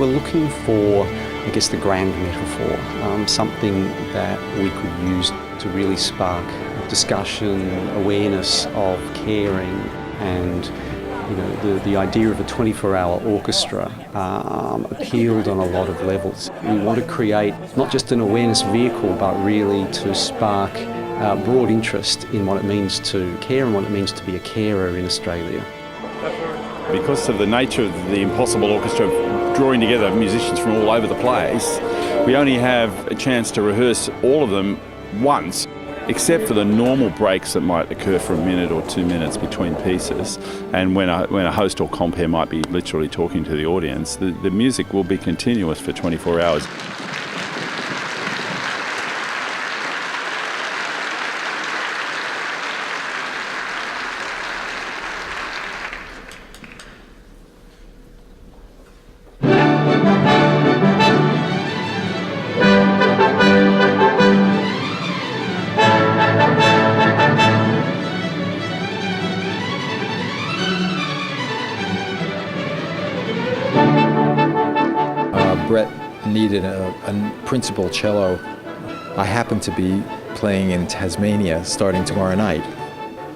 were looking for, I guess, the grand metaphor, something that we could use to really spark discussion, awareness of caring, and the idea of a 24-hour orchestra appealed on a lot of levels. We want to create not just an awareness vehicle, but really to spark broad interest in what it means to care and what it means to be a carer in Australia. Because of the nature of the Impossible Orchestra drawing together musicians from all over the place, we only have a chance to rehearse all of them once, except for the normal breaks that might occur for a minute or 2 minutes between pieces. And when a host or compere might be literally talking to the audience, the music will be continuous for 24 hours. Brett needed a principal cello. I happened to be playing in Tasmania starting tomorrow night,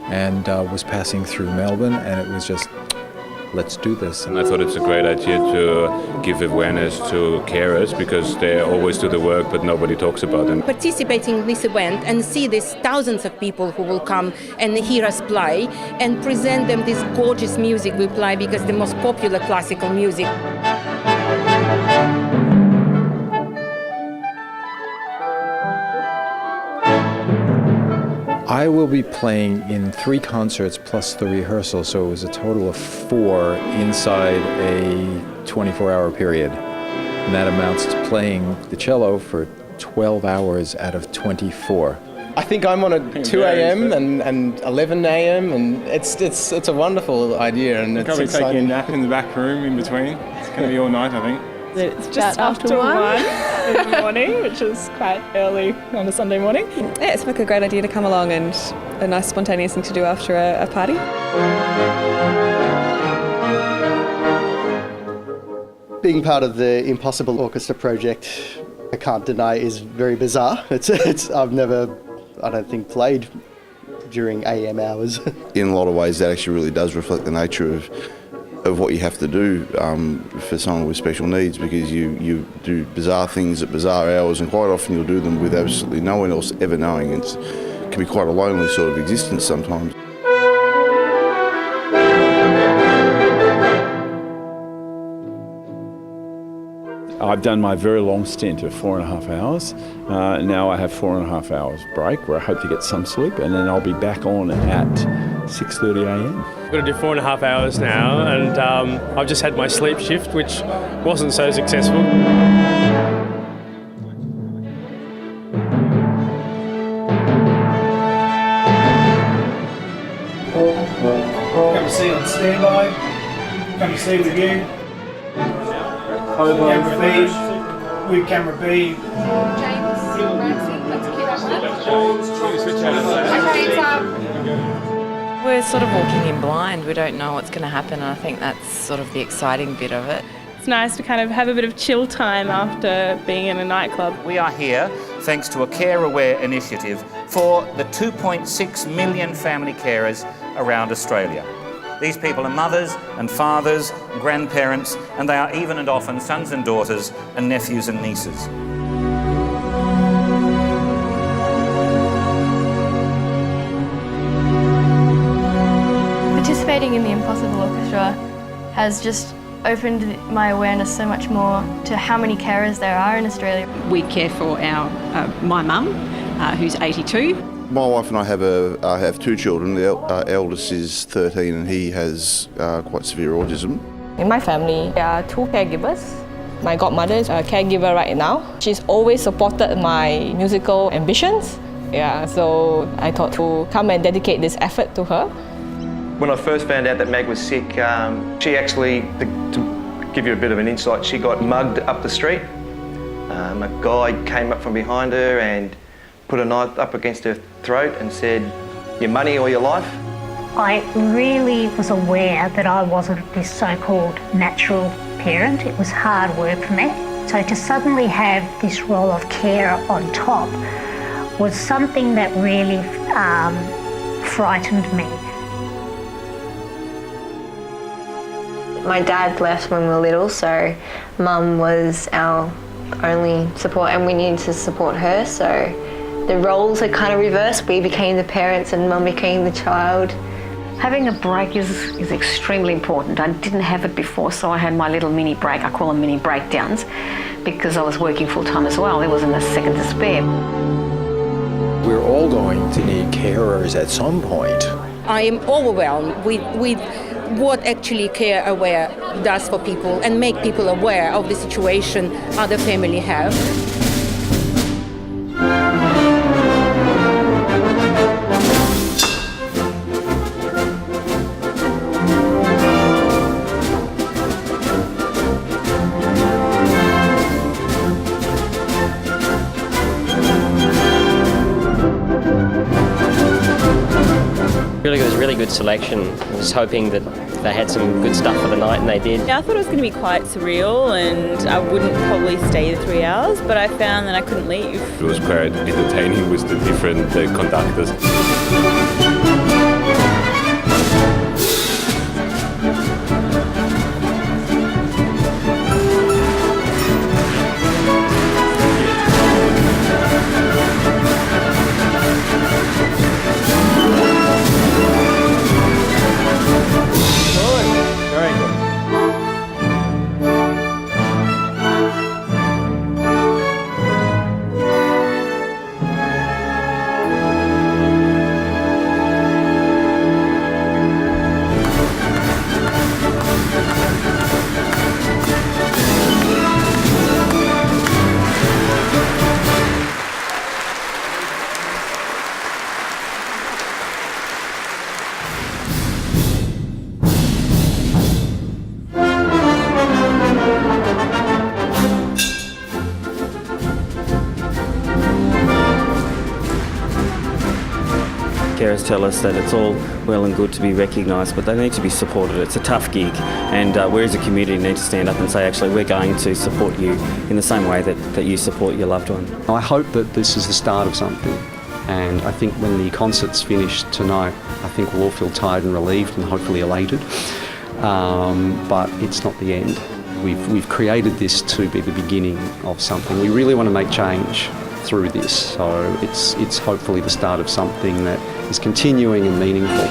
and was passing through Melbourne, and it was just, let's do this. And I thought it's a great idea to give awareness to carers, because they always do the work but nobody talks about them. Participating in this event and see these thousands of people who will come and hear us play and present them this gorgeous music we play, because the most popular classical music. I will be playing in 3 concerts plus the rehearsal, so it was a total of 4 inside a 24-hour period. And that amounts to playing the cello for 12 hours out of 24. I think I'm on at 2 a.m. and 11 a.m. and it's a wonderful idea, and it's exciting. Probably taking a nap in the back room in between. It's going to be all night, I think. It's just after 1 in the morning, which is quite early on a Sunday morning. Yeah, it's like a great idea to come along and a nice spontaneous thing to do after a party. Being part of the Impossible Orchestra project, I can't deny, is very bizarre. I've never, I don't think, played during AM hours. In a lot of ways, that actually really does reflect the nature of what you have to do for someone with special needs, because you do bizarre things at bizarre hours, and quite often you'll do them with absolutely no one else ever knowing. It can be quite a lonely sort of existence sometimes. I've done my very long stint of 4.5 hours. Now I have 4.5 hours break where I hope to get some sleep, and then I'll be back on at 6:30 a.m. I've got to do 4.5 hours now, and I've just had my sleep shift, which wasn't so successful. Camera C on standby. Camera C with you. Camera B. With camera B. We're sort of walking in blind. We don't know what's going to happen, and I think that's sort of the exciting bit of it. It's nice to kind of have a bit of chill time after being in a nightclub. We are here thanks to a Care Aware initiative for the 2.6 million family carers around Australia. These people are mothers and fathers, grandparents, and they are even and often sons and daughters and nephews and nieces. Participating in the Impossible Orchestra has just opened my awareness so much more to how many carers there are in Australia. We care for my mum, who's 82. My wife and I have 2 children. Our eldest is 13 and he has quite severe autism. In my family, there are 2 caregivers. My godmother is a caregiver right now. She's always supported my musical ambitions. Yeah, so I thought to come and dedicate this effort to her. When I first found out that Mag was sick, she actually, to give you a bit of an insight, she got mugged up the street. A guy came up from behind her and put a knife up against her throat and said, "Your money or your life?" I really was aware that I wasn't this so-called natural parent. It was hard work for me. So to suddenly have this role of carer on top was something that really frightened me. My dad left when we were little, so Mum was our only support, and we needed to support her, so the roles are kind of reversed. We became the parents and Mum became the child. Having a break is extremely important. I didn't have it before, so I had my little mini break. I call them mini breakdowns because I was working full time as well. There wasn't a second to spare. We're all going to need carers at some point. I am overwhelmed with what actually Care Aware does for people and make people aware of the situation other families have. It was really good selection. I was hoping that they had some good stuff for the night, and they did. Yeah, I thought it was going to be quite surreal and I wouldn't probably stay the 3 hours, but I found that I couldn't leave. It was quite entertaining with the different conductors. Carers tell us that it's all well and good to be recognised, but they need to be supported. It's a tough gig, and we as a community need to stand up and say, actually, we're going to support you in the same way that you support your loved one. I hope that this is the start of something, and I think when the concert's finished tonight, I think we'll all feel tired and relieved and hopefully elated, but it's not the end. We've created this to be the beginning of something. We really want to make change through this, so it's hopefully the start of something that is continuing and meaningful.